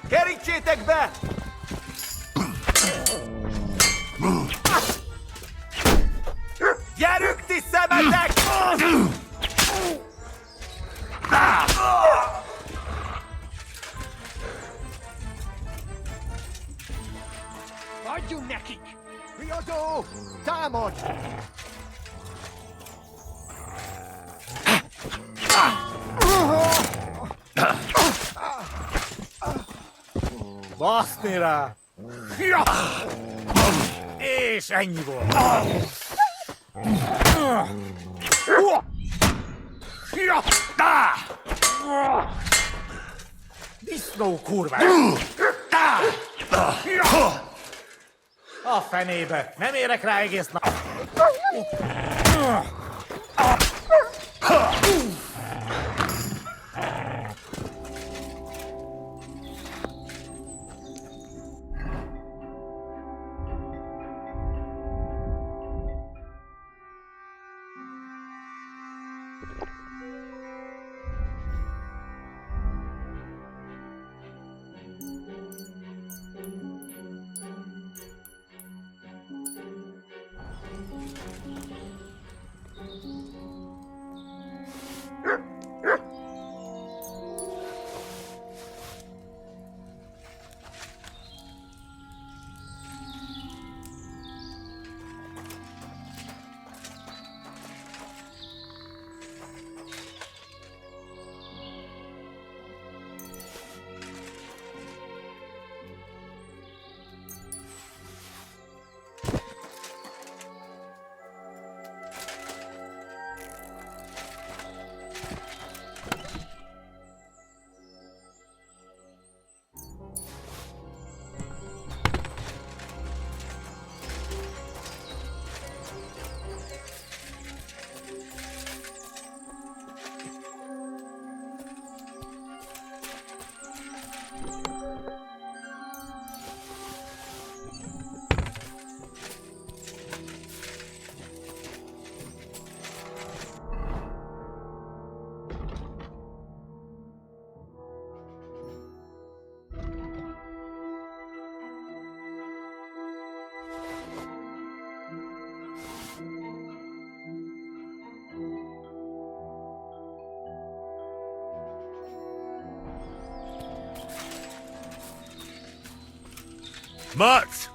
Kerítsétek be! Gyerünk, ti szemetek! Adjunk nekik! Riadó! Támadj! Baszni rá! És ennyi volt! Disznó kurva! A fenébe! Nem érek rá egész nap! Mats!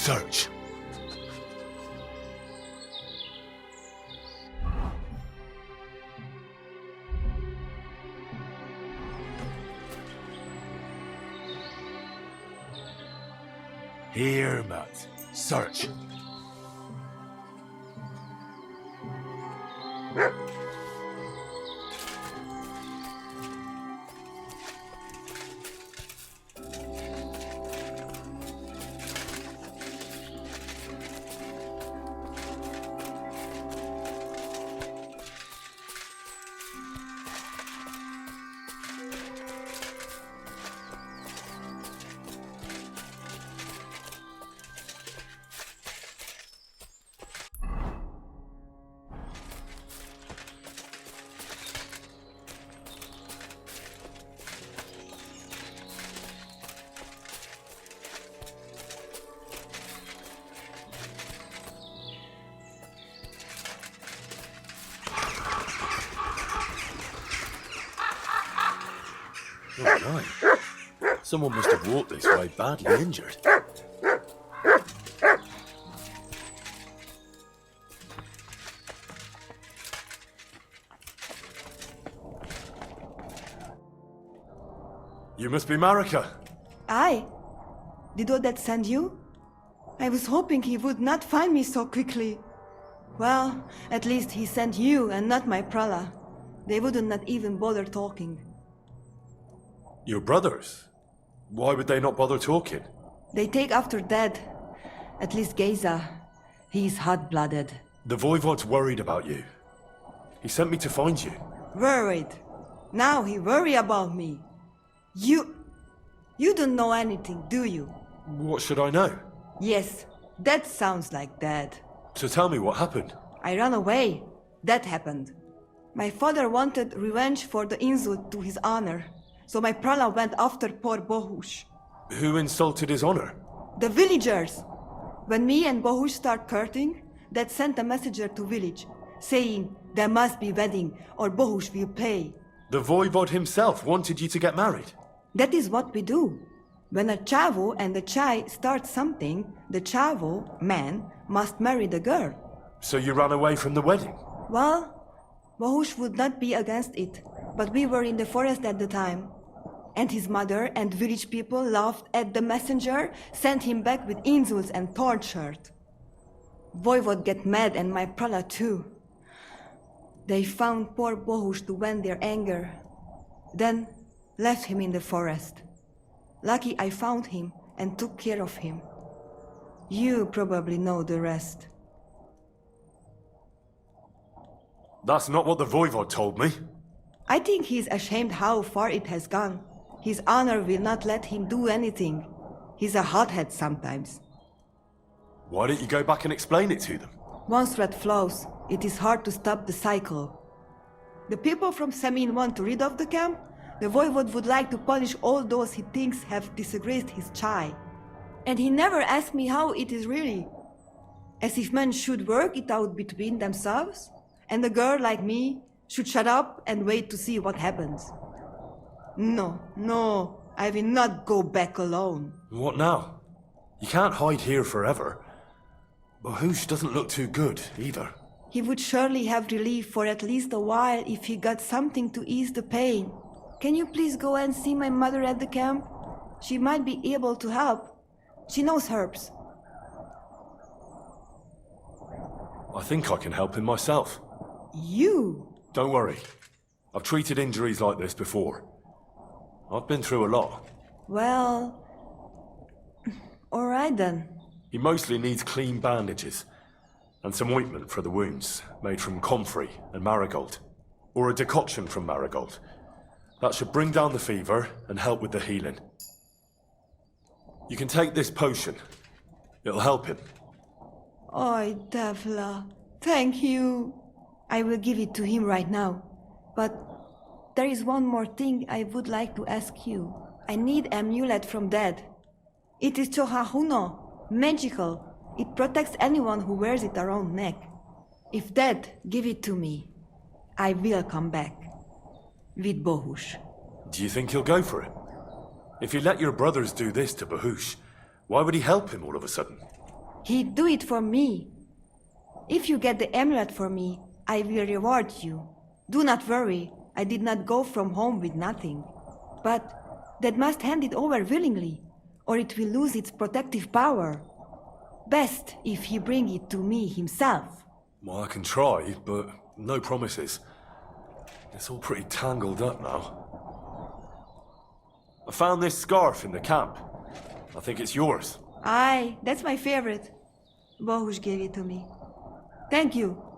Search. Here, Matt. Search. Oh, right. Someone must have walked this way badly injured. You must be Marika. I? Did Odette send you? I was hoping he would not find me so quickly. Well, at least he sent you and not my prala. They wouldn't not even bother talking. Your brothers? Why would they not bother talking? They take after dead. At least Geza. He's hot-blooded. The Voivod's worried about you. He sent me to find you. Worried. Now he worry about me. You don't know anything, do you? What should I know? Yes, that sounds like Dad. So tell me what happened. I ran away. That happened. My father wanted revenge for the insult to his honor. So my prala went after poor Bohush. Who insulted his honor? The villagers! When me and Bohush start courting, Dad sent a messenger to village, saying there must be wedding or Bohush will pay. The Voivod himself wanted you to get married. That is what we do. When a chavo and a chai start something, the chavo, man, must marry the girl. So you ran away from the wedding? Well, Bohush would not be against it, but we were in the forest at the time. And his mother and village people laughed at the messenger, sent him back with insults and tortured. Voivod get mad and my prala too. They found poor Bohush to vent their anger. Then left him in the forest. Lucky I found him and took care of him. You probably know the rest. That's not what the Voivod told me. I think he's ashamed how far it has gone. His honor will not let him do anything. He's a hothead sometimes. Why don't you go back and explain it to them? Once red flows, it is hard to stop the cycle. The people from Semin want to rid of the camp. The Voivod would like to punish all those he thinks have disgraced his chai. And he never asked me how it is really. As if men should work it out between themselves, and a girl like me should shut up and wait to see what happens. No, I will not go back alone. What now? You can't hide here forever. Bohush doesn't look too good, either. He would surely have relief for at least a while if he got something to ease the pain. Can you please go and see my mother at the camp? She might be able to help. She knows herbs. I think I can help him myself. You? Don't worry. I've treated injuries like this before. I've been through a lot. Well... alright then. He mostly needs clean bandages, and some ointment for the wounds, made from comfrey and marigold. Or a decoction from marigold. That should bring down the fever and help with the healing. You can take this potion. It'll help him. Oi, Devla. Thank you. I will give it to him right now. But there is one more thing I would like to ask you. I need amulet from Dad. It is Chohahuno, magical. It protects anyone who wears it around neck. If Dad give it to me, I will come back. With Bohush. Do you think he'll go for it? If you let your brothers do this to Bohush, why would he help him all of a sudden? He'd do it for me. If you get the amulet for me, I will reward you. Do not worry, I did not go from home with nothing. But Dad must hand it over willingly, or it will lose its protective power. Best if he bring it to me himself. Well, I can try, but no promises. It's all pretty tangled up now. I found this scarf in the camp. I think it's yours. Aye, that's my favorite. Bohush gave it to me. Thank you.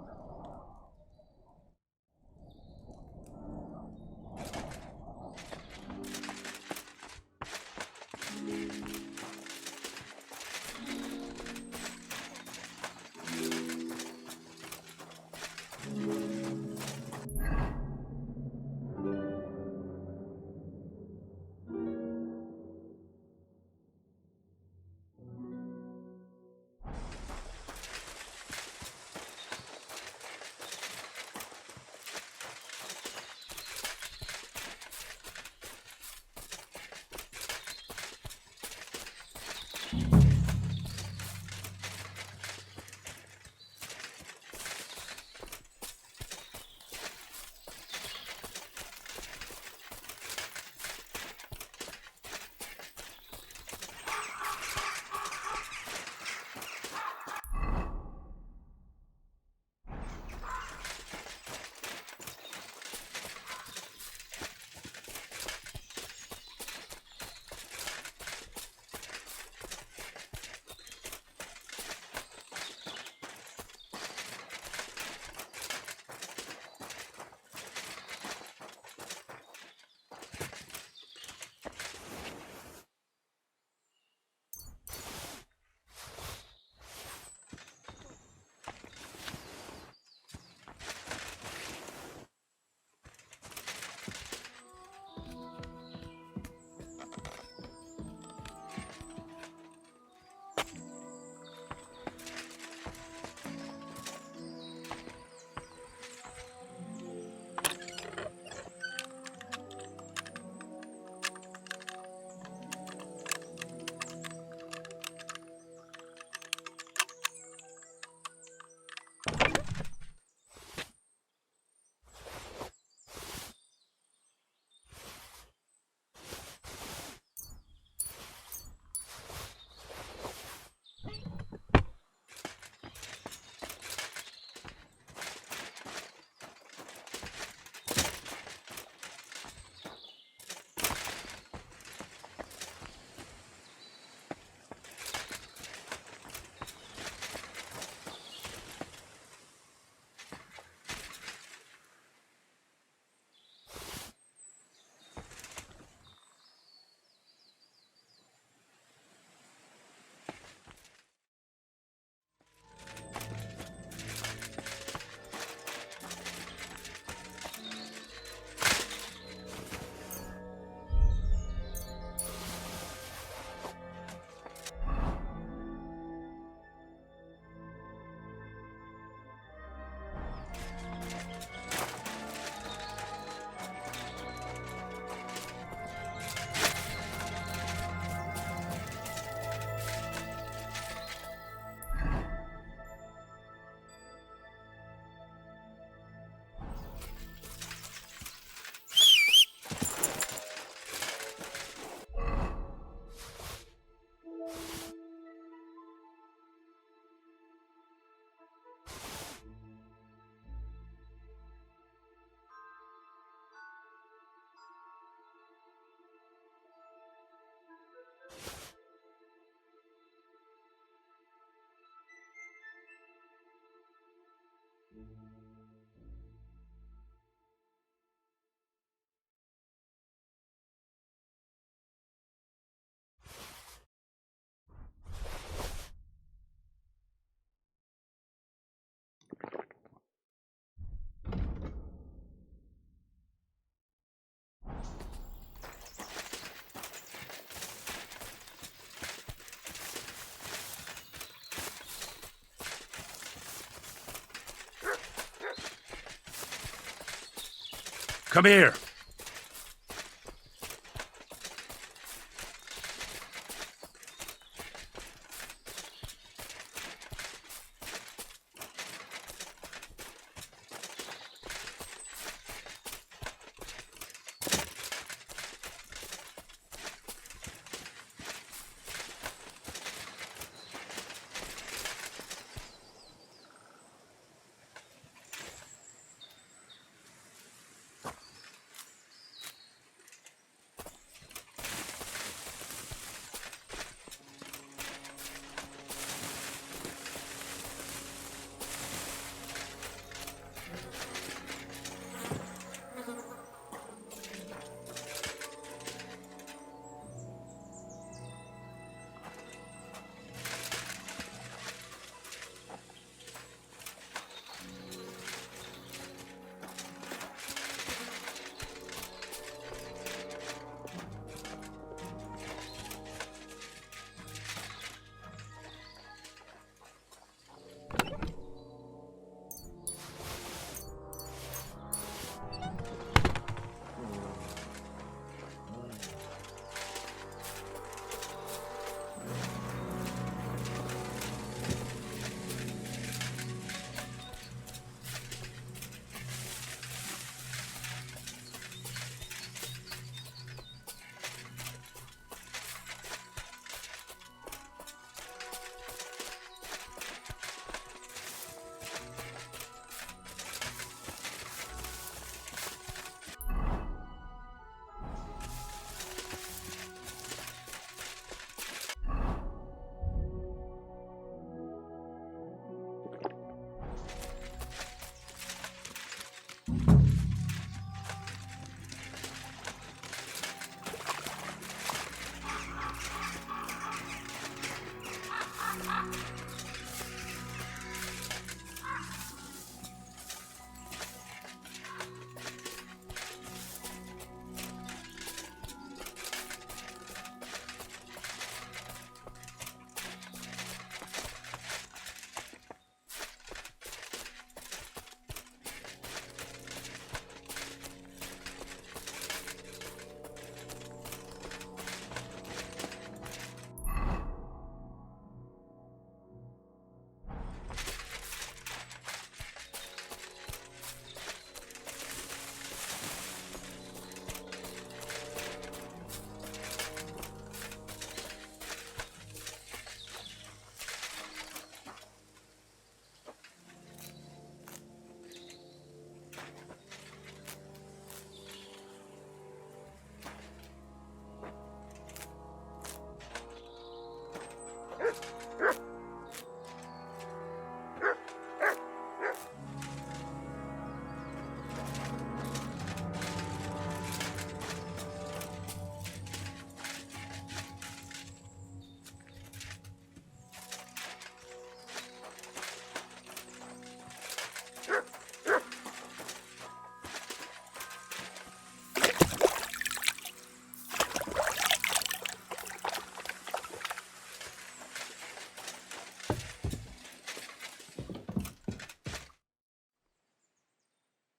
Come here.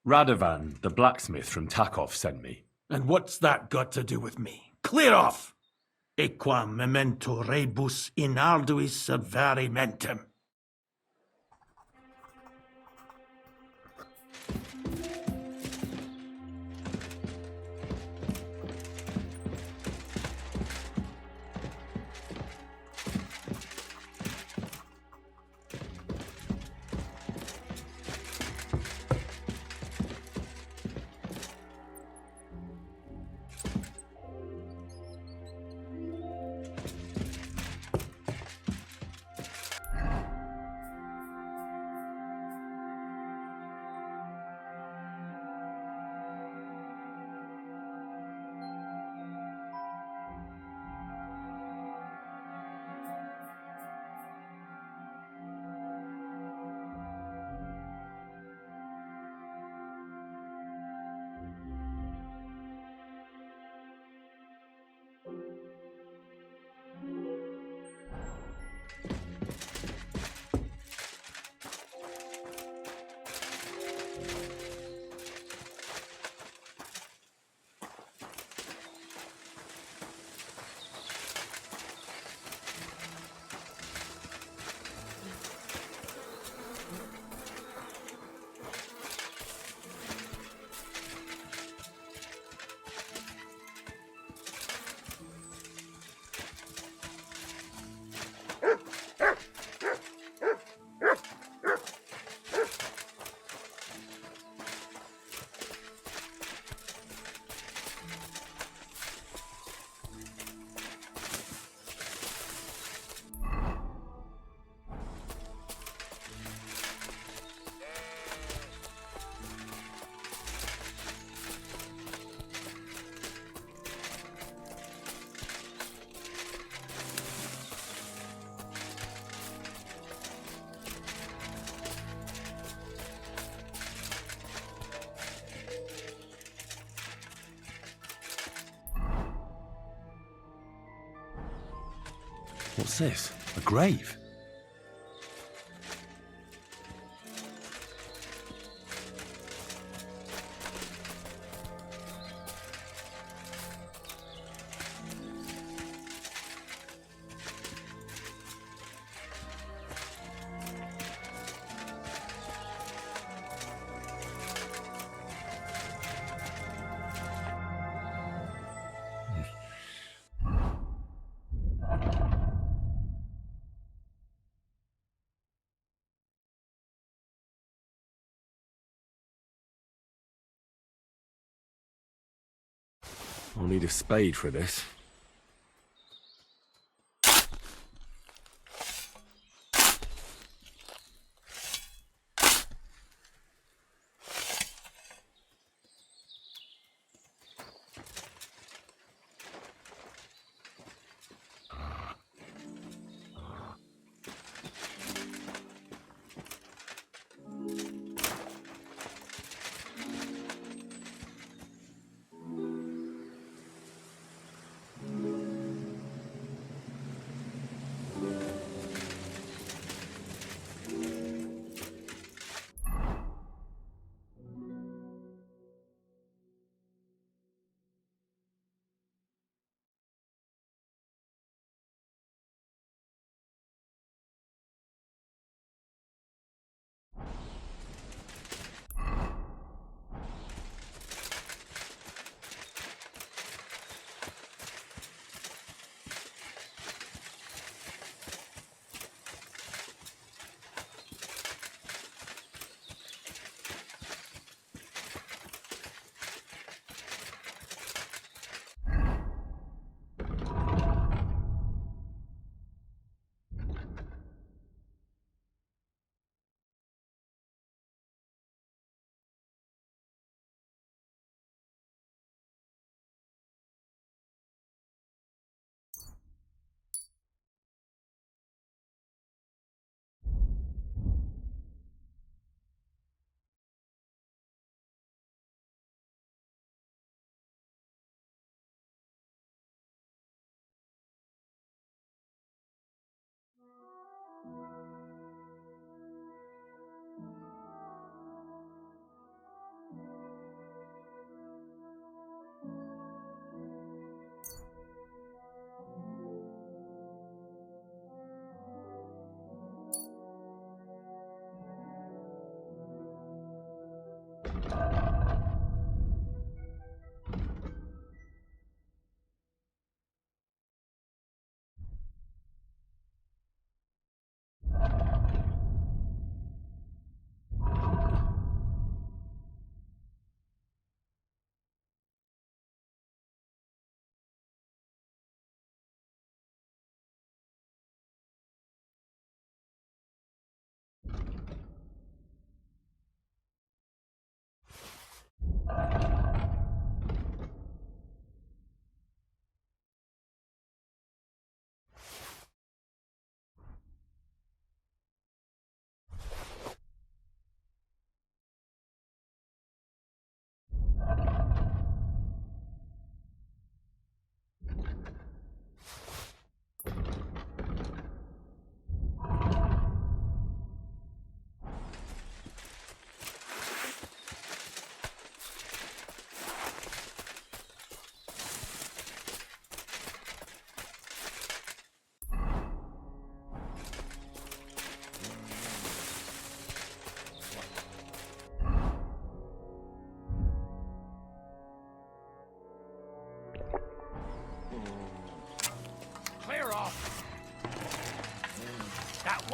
Radovan, the blacksmith from Takov, sent me. And what's that got to do with me? Clear off! Equam memento rebus in arduis servarimentem. What's this? A grave? I'll need a spade for this.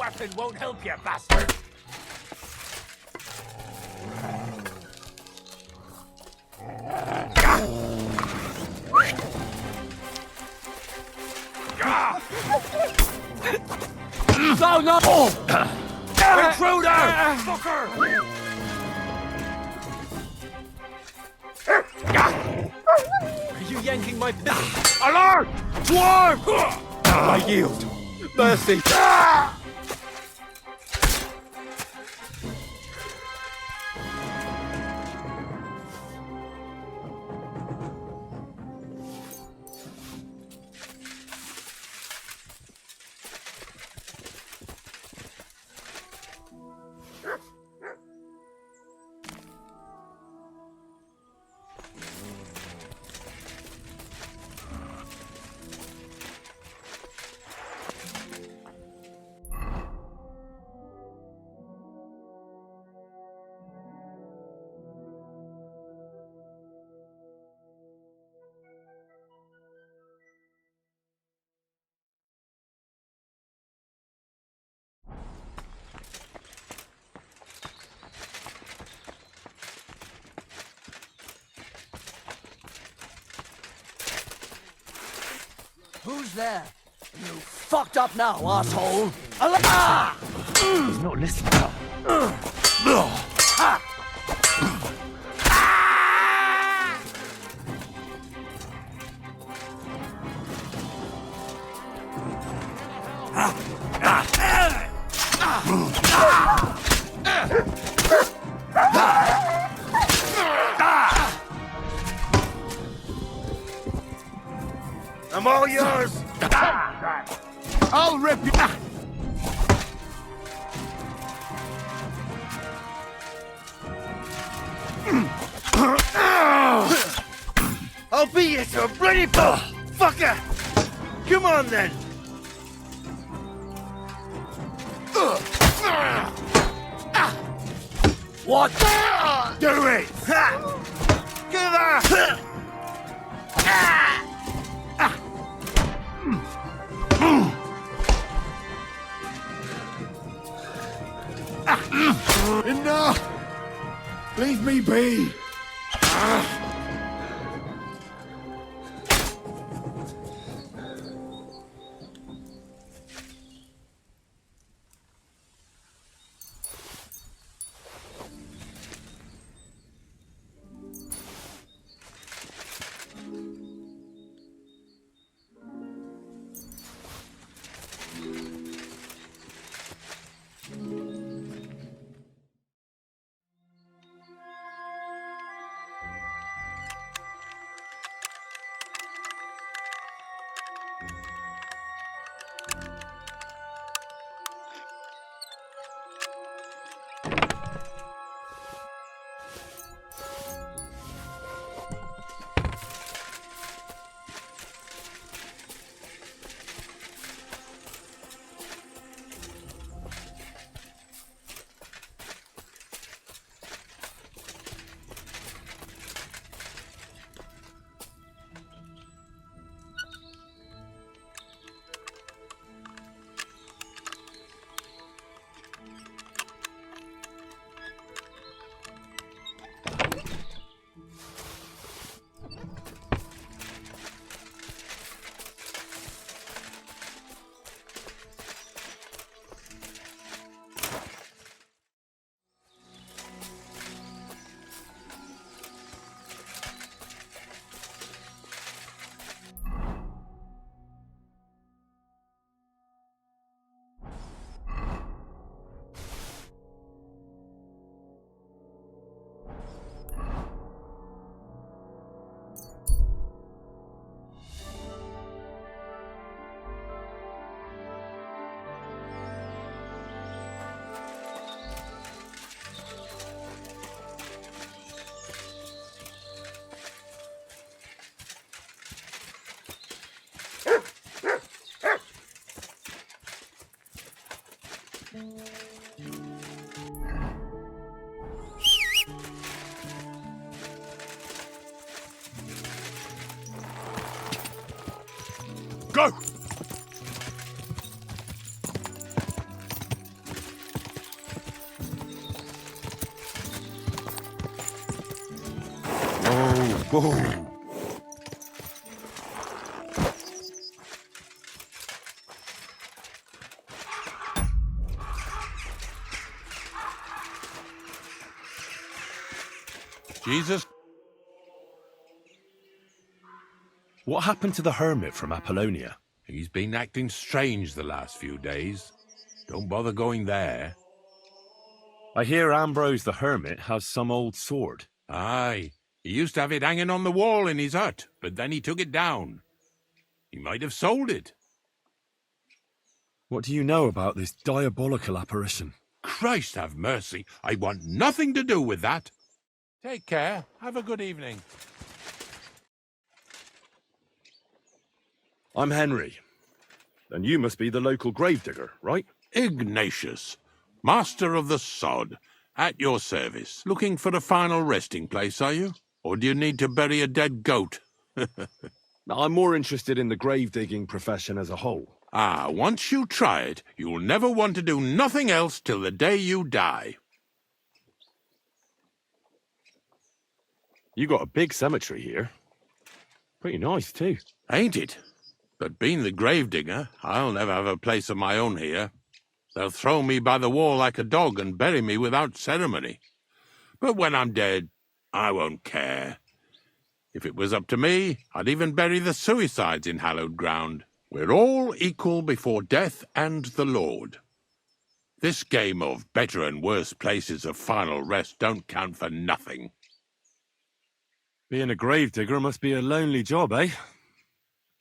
weapon won't help you, bastard! No, no! Intruder! Fucker! Are you yanking my pistol? Alert! Swarm! I yield. Mercy. Who's there? You fucked up now, asshole! Ah! He's not listening. I'm all yours! I'll rip you. I'll beat you to a bloody pulp! Fucker! Come on then! What? Do it! Give her! Enough! Leave me be! Go! Whoa. Jesus. What happened to the hermit from Apollonia? He's been acting strange the last few days. Don't bother going there. I hear Ambrose the hermit has some old sword. Aye, he used to have it hanging on the wall in his hut, but then he took it down. He might have sold it. What do you know about this diabolical apparition? Christ have mercy, I want nothing to do with that. Take care. Have a good evening. I'm Henry. And you must be the local gravedigger, right? Ignatius, master of the sod, at your service. Looking for a final resting place, are you? Or do you need to bury a dead goat? I'm more interested in the grave-digging profession as a whole. Ah, once you try it, you'll never want to do nothing else till the day you die. You got a big cemetery here. Pretty nice, too. Ain't it? But being the gravedigger, I'll never have a place of my own here. They'll throw me by the wall like a dog and bury me without ceremony. But when I'm dead, I won't care. If it was up to me, I'd even bury the suicides in hallowed ground. We're all equal before death and the Lord. This game of better and worse places of final rest don't count for nothing. Being a gravedigger must be a lonely job, eh?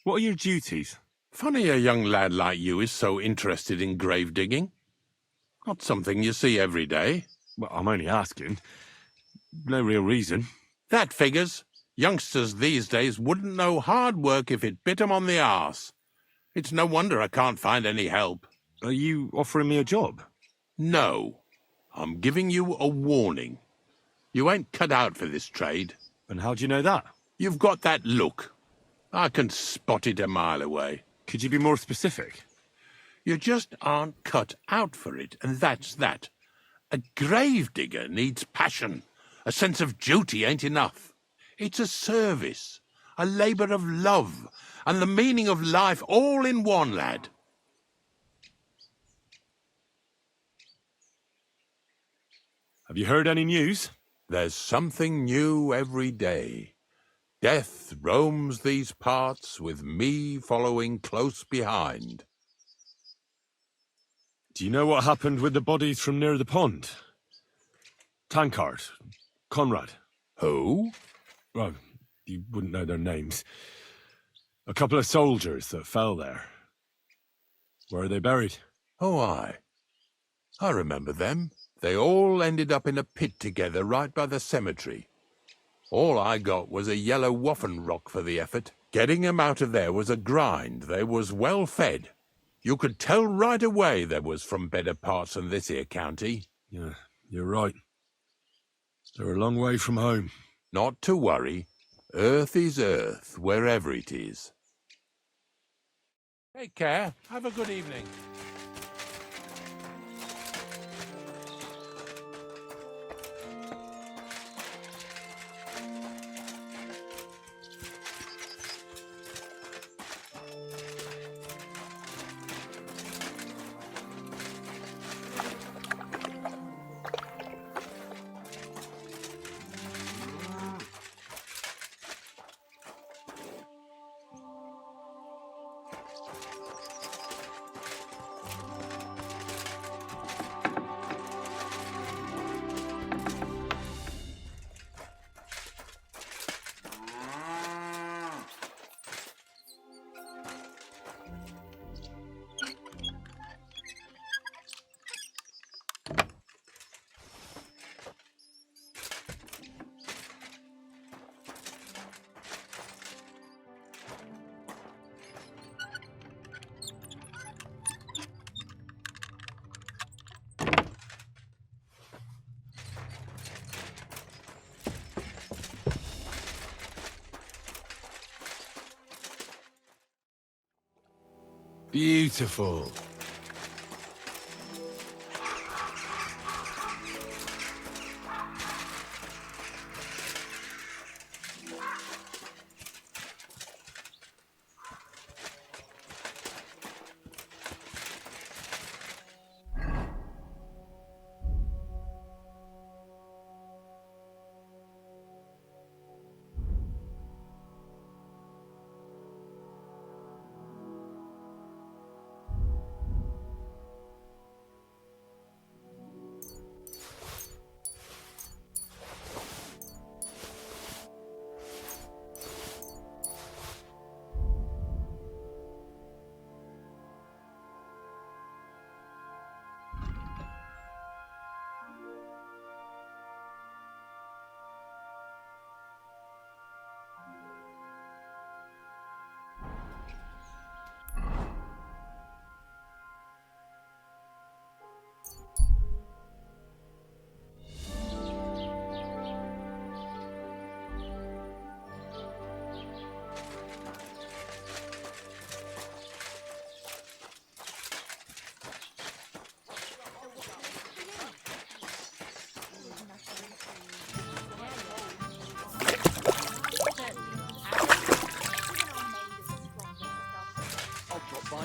What are your duties? Funny a young lad like you is so interested in grave digging. Not something you see every day. Well, I'm only asking. No real reason. That figures. Youngsters these days wouldn't know hard work if it bit 'em on the arse. It's no wonder I can't find any help. Are you offering me a job? No. I'm giving you a warning. You ain't cut out for this trade. And how do you know that? You've got that look. I can spot it a mile away. Could you be more specific? You just aren't cut out for it, and that's that. A gravedigger needs passion. A sense of duty ain't enough. It's a service, a labour of love, and the meaning of life all in one, lad. Have you heard any news? There's something new every day. Death roams these parts, with me following close behind. Do you know what happened with the bodies from near the pond? Tankard, Conrad. Who? Well, you wouldn't know their names. A couple of soldiers that fell there. Where are they buried? Oh, I remember them. They all ended up in a pit together right by the cemetery. All I got was a yellow waffen rock for the effort. Getting 'em out of there was a grind. They was well fed. You could tell right away they was from better parts than this here county. Yeah, you're right. They're a long way from home. Not to worry. Earth is earth, wherever it is. Take care. Have a good evening. Beautiful.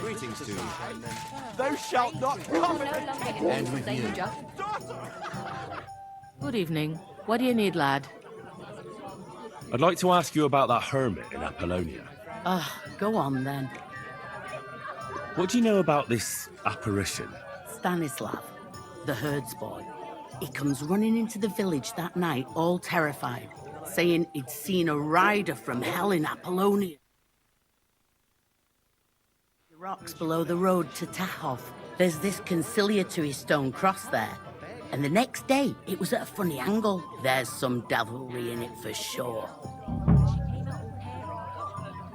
Greetings to you. Thou shalt not come. And with you. Good evening. What do you need, lad? I'd like to ask you about that hermit in Apollonia. Go on then. What do you know about this apparition? Stanislav, the herds boy. He comes running into the village that night, all terrified, saying he'd seen a rider from hell in Apollonia. The rocks below the road to Tahov. There's this conciliatory stone cross there. And the next day, it was at a funny angle. There's some devilry in it for sure.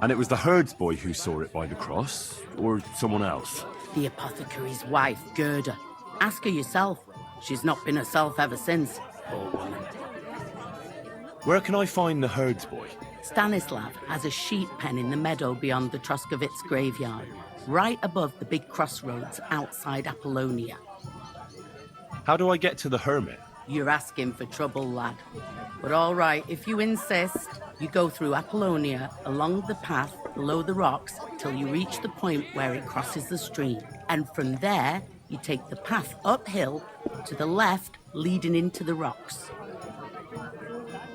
And it was the herds boy who saw it by the cross, or someone else? The apothecary's wife, Gerda. Ask her yourself. She's not been herself ever since, poor woman. Where can I find the herds boy? Stanislav has a sheep pen in the meadow beyond the Troskovitz graveyard, right above the big crossroads outside Apollonia. How do I get to the hermit? You're asking for trouble, lad. But all right, if you insist, you go through Apollonia, along the path below the rocks, till you reach the point where it crosses the stream. And from there, you take the path uphill to the left, leading into the rocks.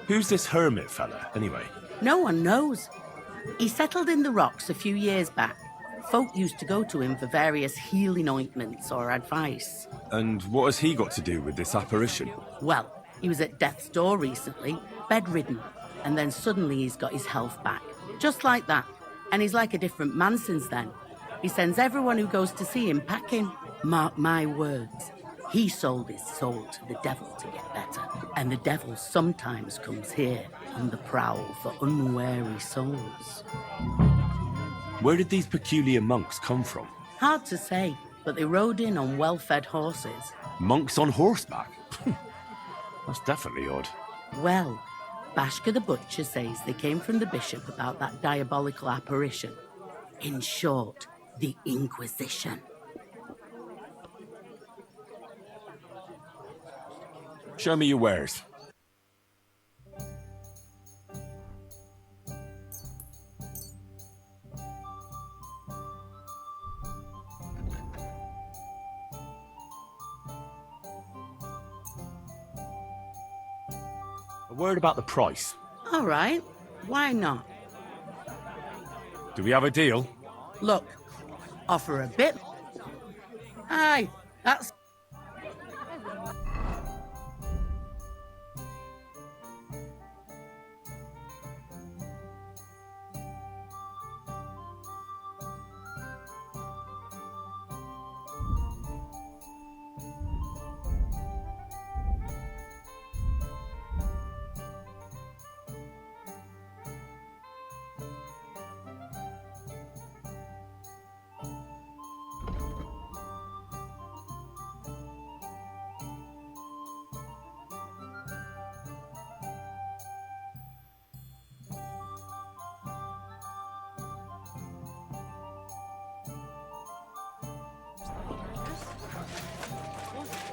Who's this hermit fella, anyway? No one knows. He settled in the rocks a few years back. Folk used to go to him for various healing ointments or advice. And what has he got to do with this apparition? Well, he was at death's door recently, bedridden, and then suddenly he's got his health back. Just like that. And he's like a different man since then. He sends everyone who goes to see him packing. Mark my words. He sold his soul to the devil to get better. And the devil sometimes comes here on the prowl for unwary souls. Where did these peculiar monks come from? Hard to say, but they rode in on well-fed horses. Monks on horseback? That's definitely odd. Well, Bashka the Butcher says they came from the bishop about that diabolical apparition. In short, the Inquisition. Show me your wares. A word about the price. All right, why not? Do we have a deal? Look, offer a bit. Aye, that's...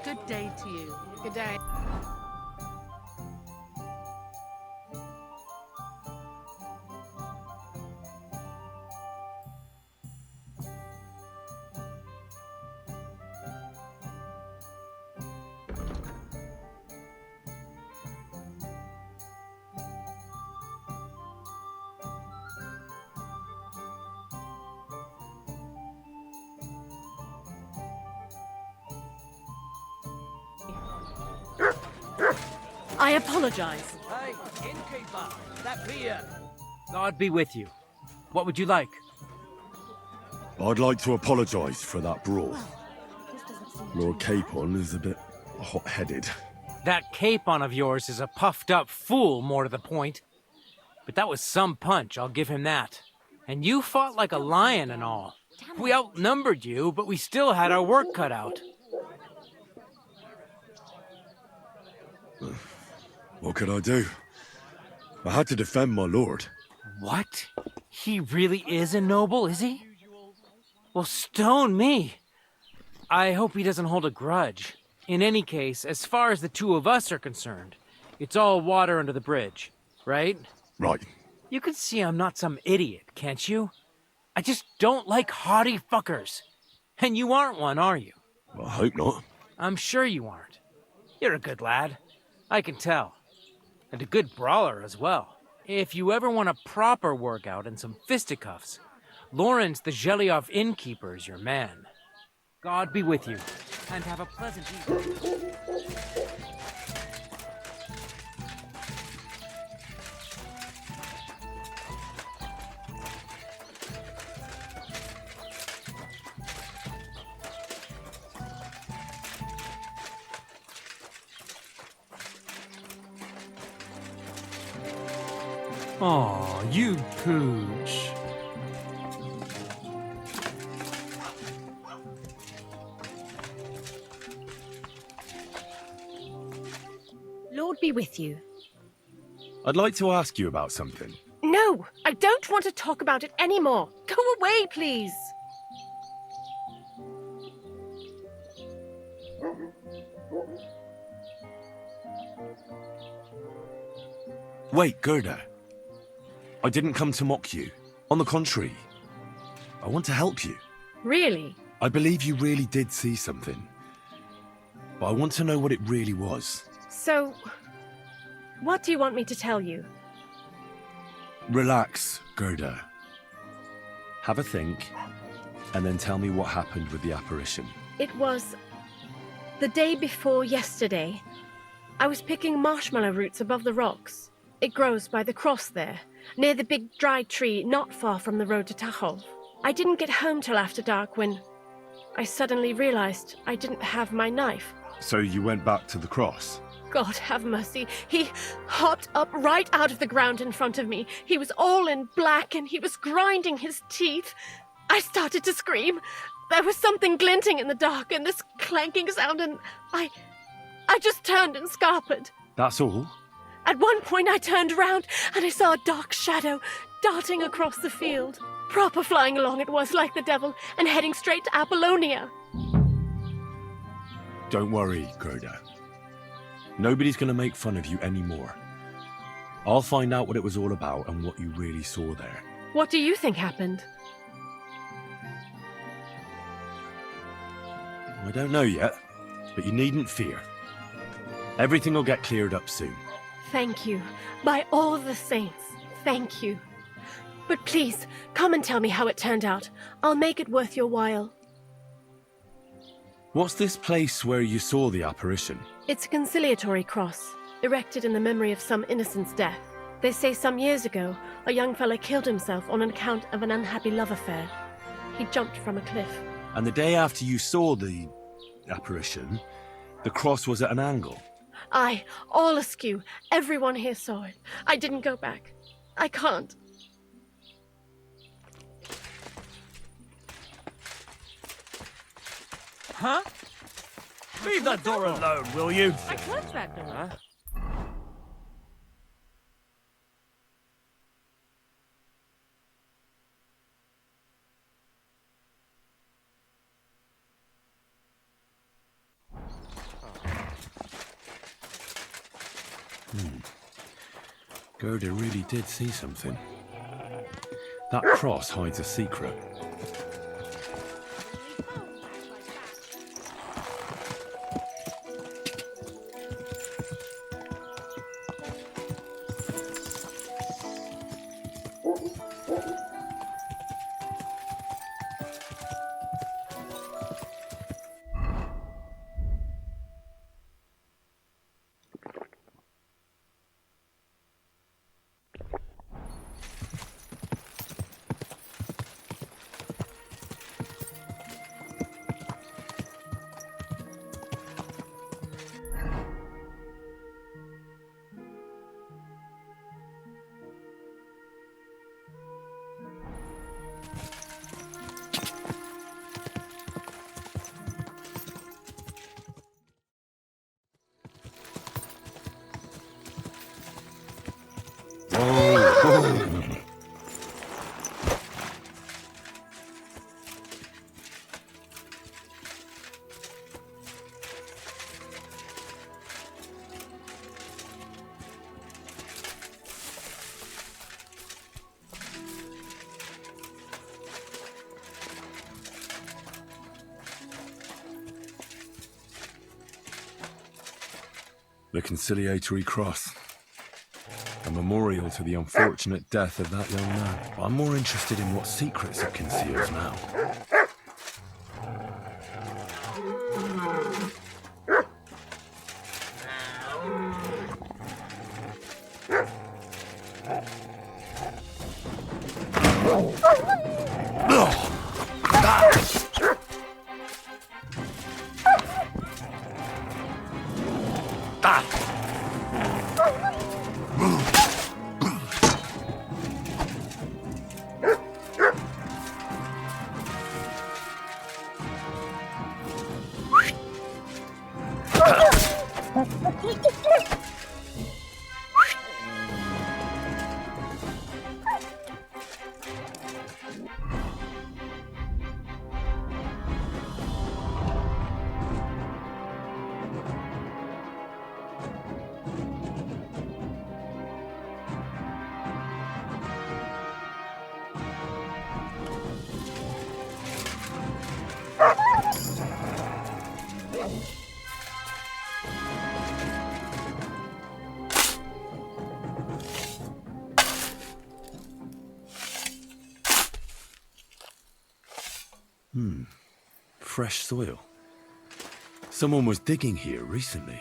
Good day to you. Good day. I apologize. Hey, innkeeper, that beer. God be with you. What would you like? I'd like to apologise for that brawl. Lord Capon is a bit hot-headed. That capon of yours is a puffed-up fool, more to the point. But that was some punch, I'll give him that. And you fought like a lion and all. We outnumbered you, but we still had our work cut out. What could I do? I had to defend my lord. What? He really is a noble, is he? Well, stone me. I hope he doesn't hold a grudge. In any case, as far as the two of us are concerned, it's all water under the bridge, right? Right. You can see I'm not some idiot, can't you? I just don't like haughty fuckers. And you aren't one, are you? Well, I hope not. I'm sure you aren't. You're a good lad. I can tell. And a good brawler as well. If you ever want a proper workout and some fisticuffs, Lawrence the Zhelyov innkeeper is your man. God be with you, and have a pleasant evening. Aw, you pooch. Lord be with you. I'd like to ask you about something. No, I don't want to talk about it anymore. Go away, please. Wait, Gerda. I didn't come to mock you. On the contrary, I want to help you. Really? I believe you really did see something. But I want to know what it really was. So, what do you want me to tell you? Relax, Gerda. Have a think, and then tell me what happened with the apparition. It was the day before yesterday. I was picking marshmallow roots above the rocks. It grows by the cross there, near the big dry tree not far from the road to Tachov. I didn't get home till after dark when I suddenly realized I didn't have my knife. So you went back to the cross? God have mercy. He hopped up right out of the ground in front of me. He was all in black and he was grinding his teeth. I started to scream. There was something glinting in the dark and this clanking sound and I just turned and scarpered. That's all? At one point I turned around and I saw a dark shadow darting across the field. Proper flying along it was like the devil and heading straight to Apollonia. Don't worry, Gerda. Nobody's gonna make fun of you anymore. I'll find out what it was all about and what you really saw there. What do you think happened? I don't know yet, but you needn't fear. Everything will get cleared up soon. Thank you. By all the saints, thank you. But please, come and tell me how it turned out. I'll make it worth your while. What's this place where you saw the apparition? It's a conciliatory cross, erected in the memory of some innocent's death. They say some years ago, a young fella killed himself on account of an unhappy love affair. He jumped from a cliff. And the day after you saw the apparition, the cross was at an angle. Aye, all askew. Everyone here saw it. I didn't go back. I can't. Huh? Leave that door alone, will you? I closed that door. Huh? Gerda really did see something. That cross hides a secret. The conciliatory cross. A memorial to the unfortunate death of that young man. I'm more interested in what secrets it conceals now. Fresh soil. Someone was digging here recently.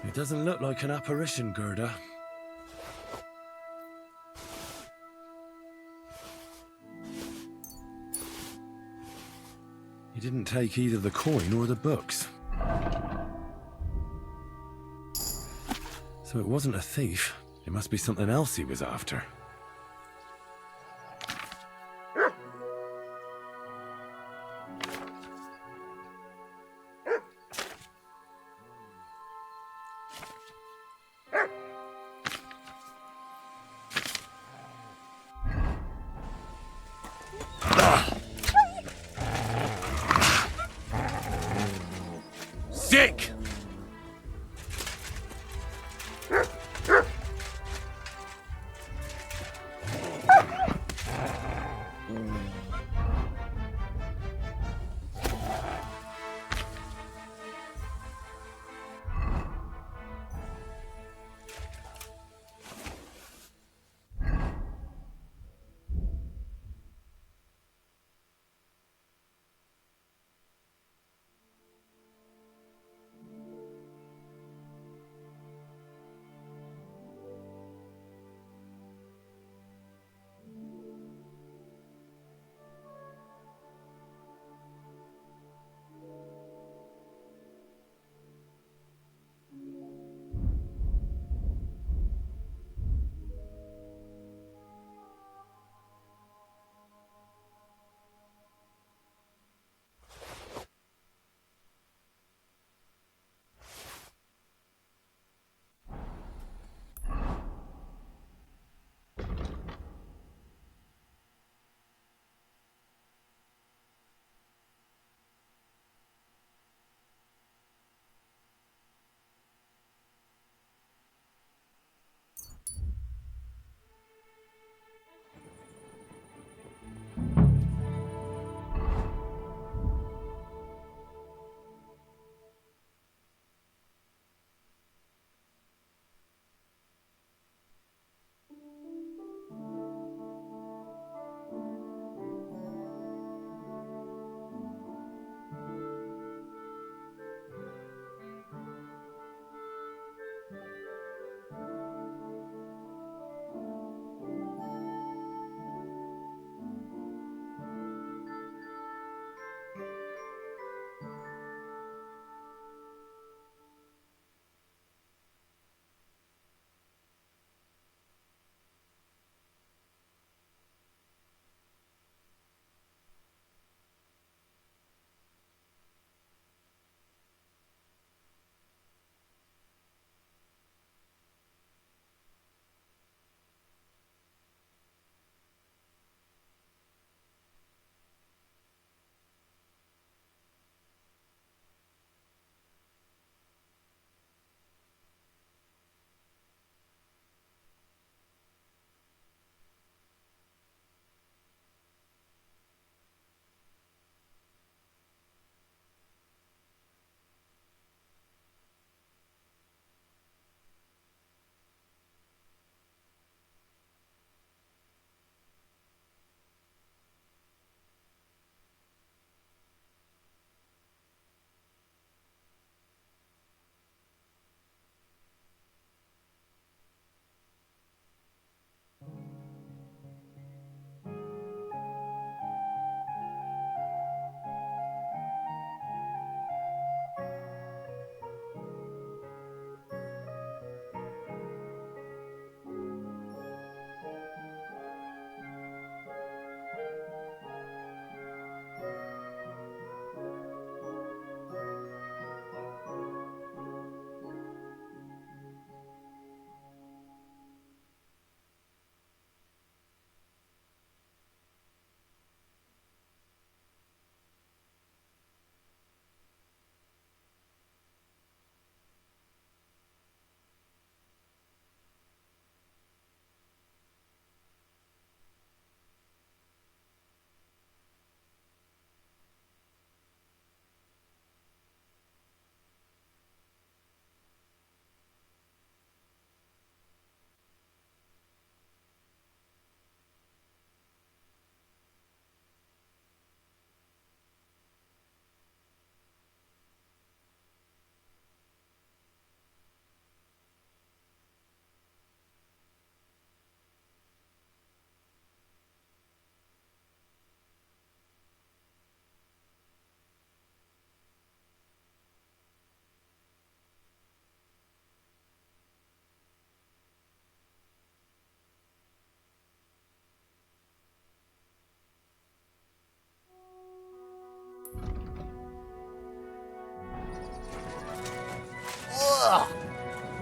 It doesn't look like an apparition, Gerda. He didn't take either the coin or the books. So it wasn't a thief. It must be something else he was after. Sick!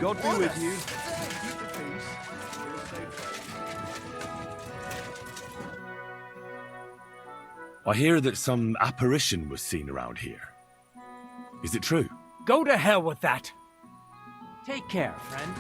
God be with you. Keep the peace. We'll save I hear that some apparition was seen around here. Is it true? Go to hell with that. Take care, friend.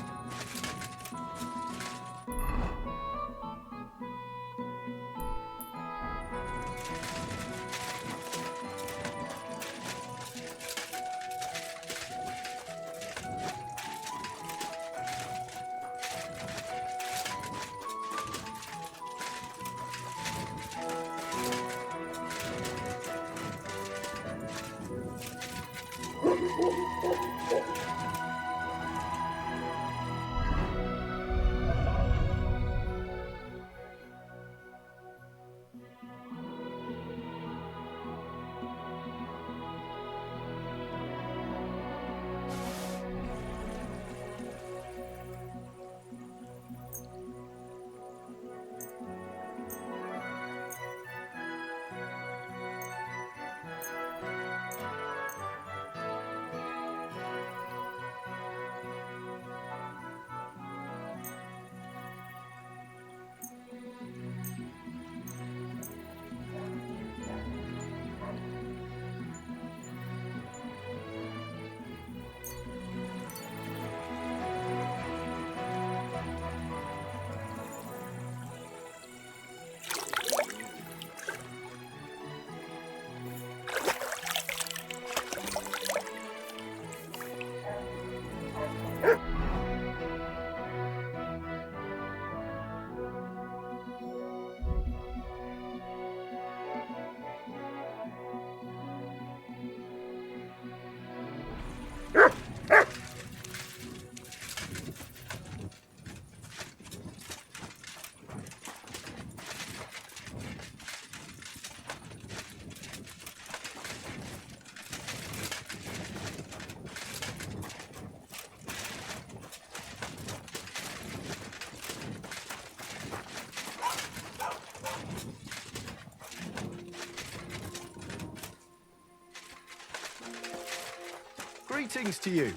Greetings to you.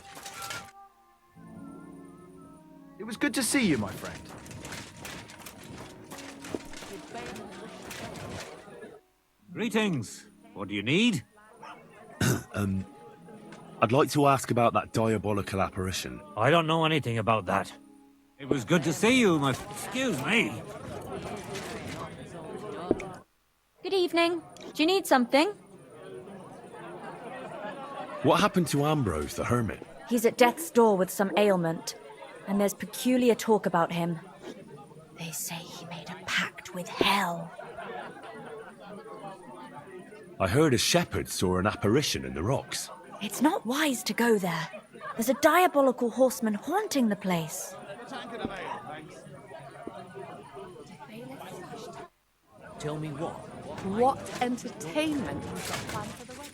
It was good to see you, my friend. Greetings. What do you need? I'd like to ask about that diabolical apparition. I don't know anything about that. It was good to see you, my... Excuse me. Good evening. Do you need something? What happened to Ambrose the Hermit? He's at death's door with some ailment, and there's peculiar talk about him. They say he made a pact with hell. I heard a shepherd saw an apparition in the rocks. It's not wise to go there. There's a diabolical horseman haunting the place. Tell me what? What entertainment you've got planned for the wedding?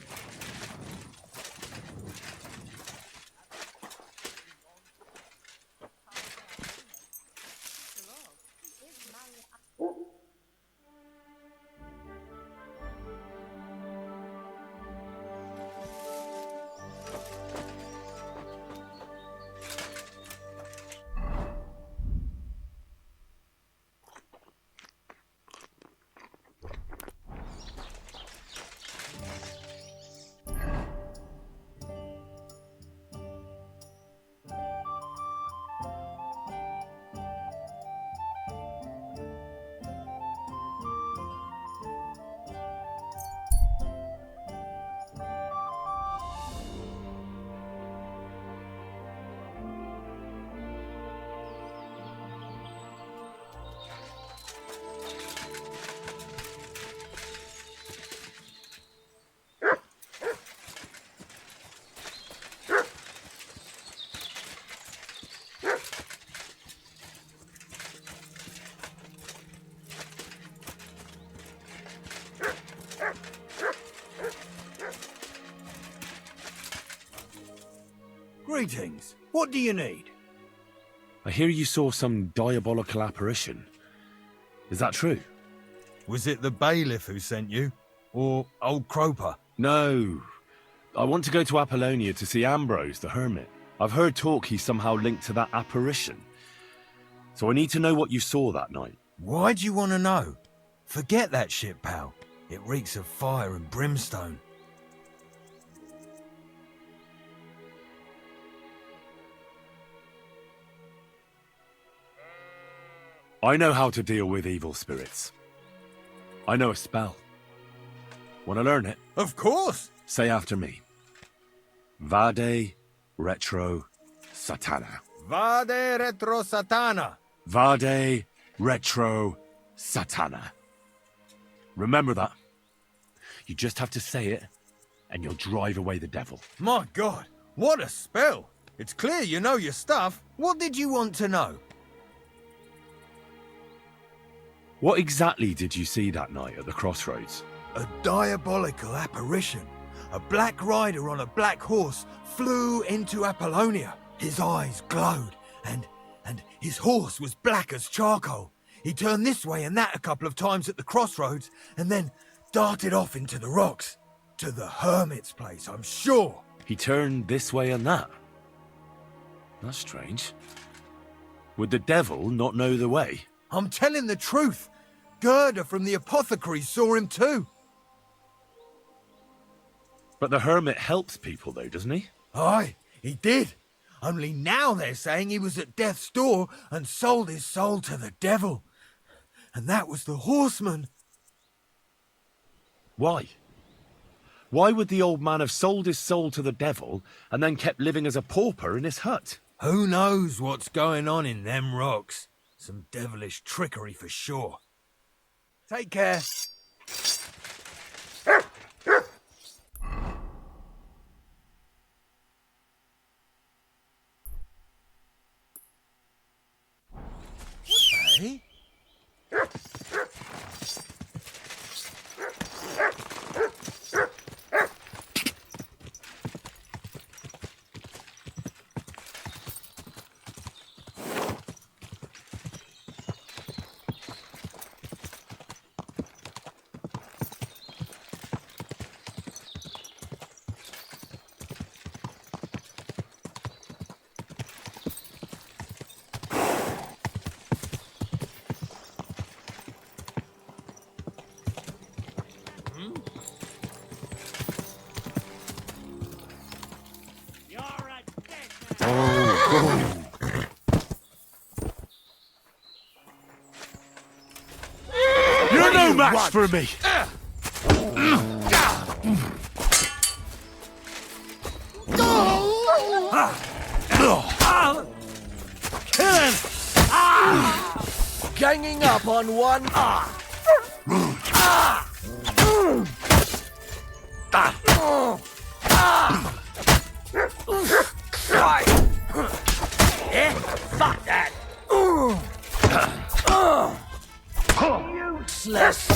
Greetings. What do you need? I hear you saw some diabolical apparition. Is that true? Was it the bailiff who sent you? Or old Croper? No. I want to go to Apollonia to see Ambrose the Hermit. I've heard talk he's somehow linked to that apparition. So I need to know what you saw that night. Why do you want to know? Forget that shit, pal. It reeks of fire and brimstone. I know how to deal with evil spirits. I know a spell. Want to learn it? Of course! Say after me. Vade retro satana. Vade retro satana. Vade retro satana. Remember that. You just have to say it, and you'll drive away the devil. My God, what a spell! It's clear you know your stuff. What did you want to know? What exactly did you see that night at the crossroads? A diabolical apparition. A black rider on a black horse flew into Apollonia. His eyes glowed, and his horse was black as charcoal. He turned this way and that a couple of times at the crossroads, and then darted off into the rocks. To the hermit's place, I'm sure. He turned this way and that? That's strange. Would the devil not know the way? I'm telling the truth. Gerda from the apothecary saw him too. But the hermit helps people though, doesn't he? Aye, he did. Only now they're saying he was at death's door and sold his soul to the devil. And that was the horseman. Why? Why would the old man have sold his soul to the devil and then kept living as a pauper in his hut? Who knows what's going on in them rocks? Some devilish trickery for sure. Take care. Hey? You're no match for me! Kill him! Ganging up on one. Yeah, fuck that. Useless.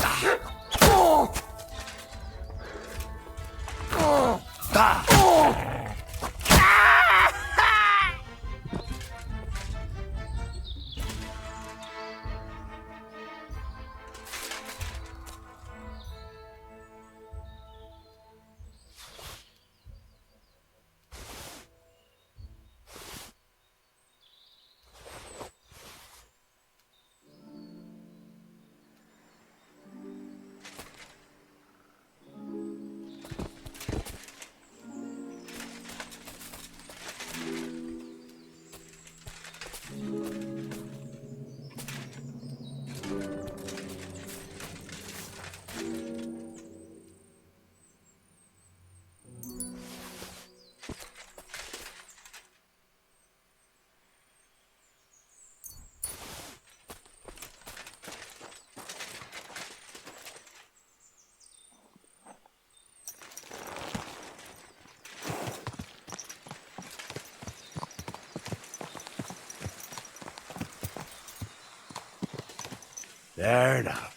There now.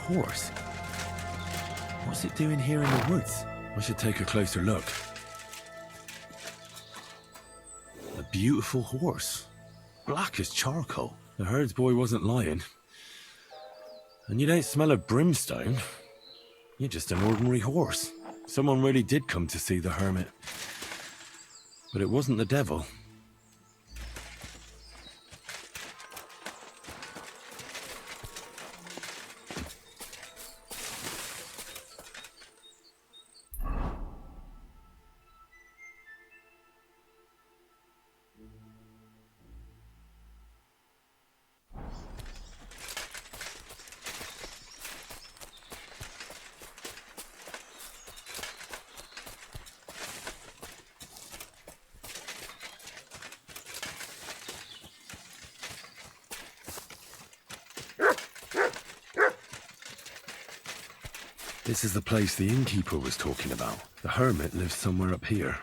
horse. What's it doing here in the woods? I should take a closer look. A beautiful horse. Black as charcoal. The herdsboy wasn't lying. And you don't smell of brimstone. You're just an ordinary horse. Someone really did come to see the hermit. But it wasn't the devil. This is the place the innkeeper was talking about. The hermit lives somewhere up here.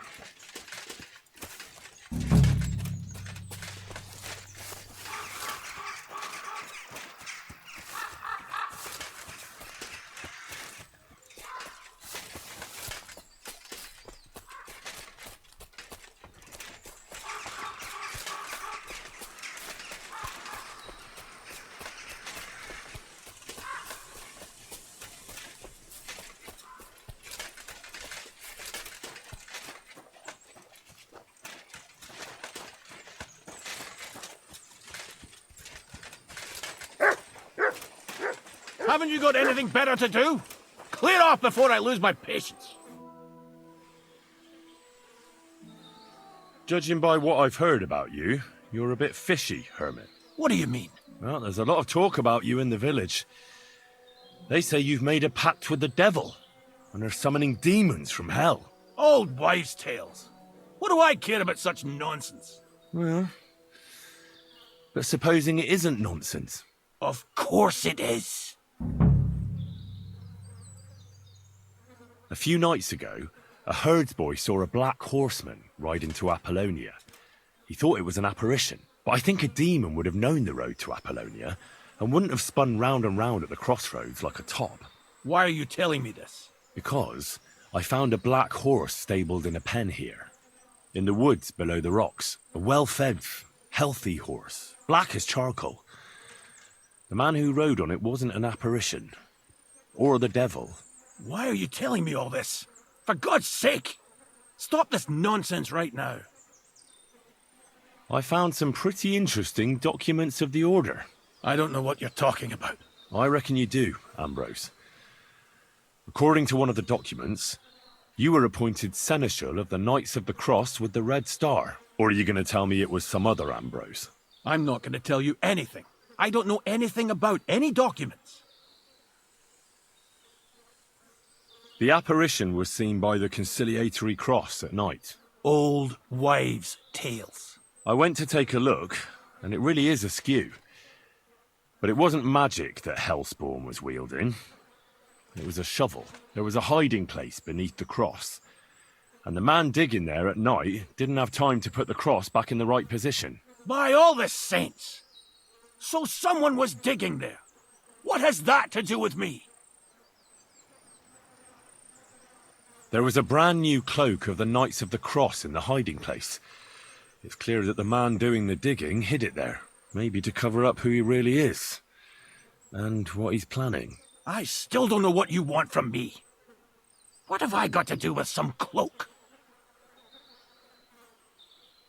Haven't you got anything better to do? Clear off before I lose my patience. Judging by what I've heard about you, you're a bit fishy, hermit. What do you mean? Well, there's a lot of talk about you in the village. They say you've made a pact with the devil, and are summoning demons from hell. Old wives' tales. What do I care about such nonsense? Well, but supposing it isn't nonsense? Of course it is. A few nights ago, a herdsboy saw a black horseman ride into Apollonia. He thought it was an apparition, but I think a demon would have known the road to Apollonia and wouldn't have spun round and round at the crossroads like a top. Why are you telling me this? Because I found a black horse stabled in a pen here. In the woods below the rocks. A well-fed, healthy horse. Black as charcoal. The man who rode on it wasn't an apparition. Or the devil. Why are you telling me all this? For God's sake! Stop this nonsense right now. I found some pretty interesting documents of the Order. I don't know what you're talking about. I reckon you do, Ambrose. According to one of the documents, you were appointed Seneschal of the Knights of the Cross with the Red Star. Or are you going to tell me it was some other Ambrose? I'm not going to tell you anything. I don't know anything about any documents. The apparition was seen by the conciliatory cross at night. Old wives' tales. I went to take a look, and it really is askew. But it wasn't magic that Hellspawn was wielding. It was a shovel. There was a hiding place beneath the cross. And the man digging there at night didn't have time to put the cross back in the right position. By all the saints! So someone was digging there. What has that to do with me? There was a brand new cloak of the Knights of the Cross in the hiding place. It's clear that the man doing the digging hid it there, maybe to cover up who he really is. And what he's planning. I still don't know what you want from me. What have I got to do with some cloak?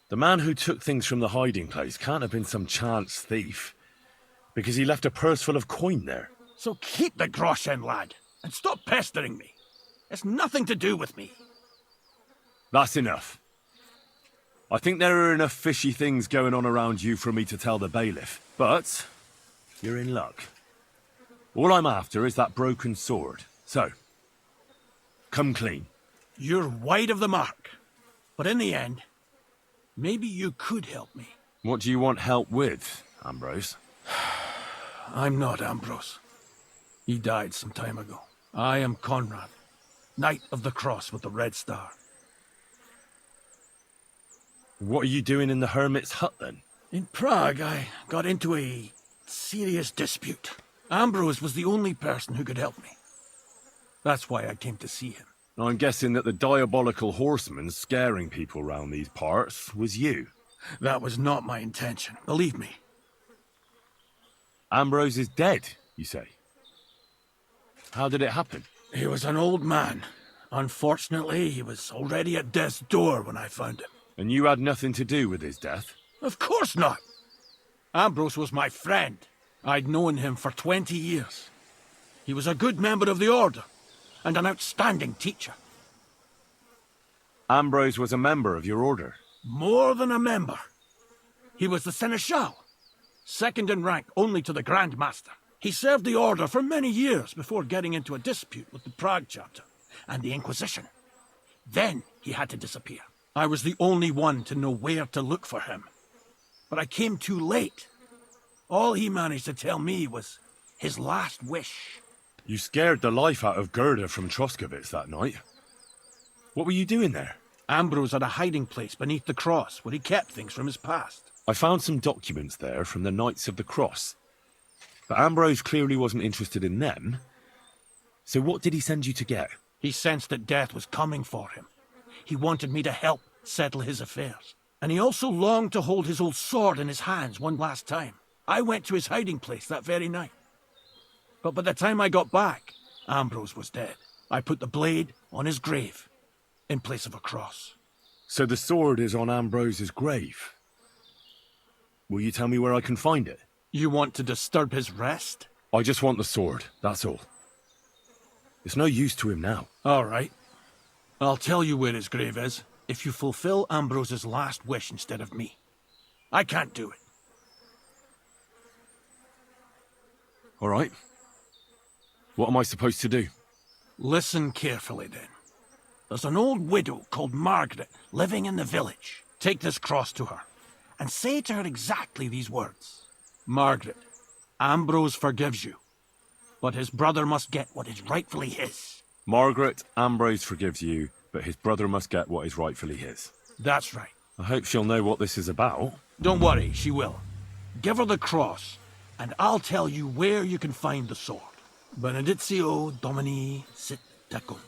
The man who took things from the hiding place can't have been some chance thief, because he left a purse full of coin there. So keep the groschen, lad, and stop pestering me. It's nothing to do with me. That's enough. I think there are enough fishy things going on around you for me to tell the bailiff, but you're in luck. All I'm after is that broken sword. So, come clean. You're wide of the mark. But in the end, maybe you could help me. What do you want help with, Ambrose? I'm not Ambrose. He died some time ago. I am Conrad, Knight of the Cross with the Red Star. What are you doing in the hermit's hut, then? In Prague, I got into a serious dispute. Ambrose was the only person who could help me. That's why I came to see him. I'm guessing that the diabolical horseman scaring people round these parts was you. That was not my intention, believe me. Ambrose is dead, you say? How did it happen? He was an old man. Unfortunately, he was already at death's door when I found him. And you had nothing to do with his death? Of course not! Ambrose was my friend. I'd known him for 20 years. He was a good member of the Order, and an outstanding teacher. Ambrose was a member of your order? More than a member. He was the Seneschal, second in rank only to the Grand Master. He served the Order for many years before getting into a dispute with the Prague chapter and the Inquisition. Then he had to disappear. I was the only one to know where to look for him. But I came too late. All he managed to tell me was his last wish. You scared the life out of Gerda from Troskovitz that night. What were you doing there? Ambrose had a hiding place beneath the cross where he kept things from his past. I found some documents there from the Knights of the Cross. But Ambrose clearly wasn't interested in them. So what did he send you to get? He sensed that death was coming for him. He wanted me to help settle his affairs. And he also longed to hold his old sword in his hands one last time. I went to his hiding place that very night. But by the time I got back, Ambrose was dead. I put the blade on his grave, in place of a cross. So the sword is on Ambrose's grave? Will you tell me where I can find it? You want to disturb his rest? I just want the sword, that's all. It's no use to him now. All right. I'll tell you where his grave is, if you fulfill Ambrose's last wish instead of me. I can't do it. All right. What am I supposed to do? Listen carefully, then. There's an old widow called Margaret living in the village. Take this cross to her, and say to her exactly these words. Margaret, Ambrose forgives you, but his brother must get what is rightfully his. Margaret, Ambrose forgives you, but his brother must get what is rightfully his. That's right. I hope she'll know what this is about. Don't worry, she will. Give her the cross, and I'll tell you where you can find the sword. Benedictio Domini sit tecum.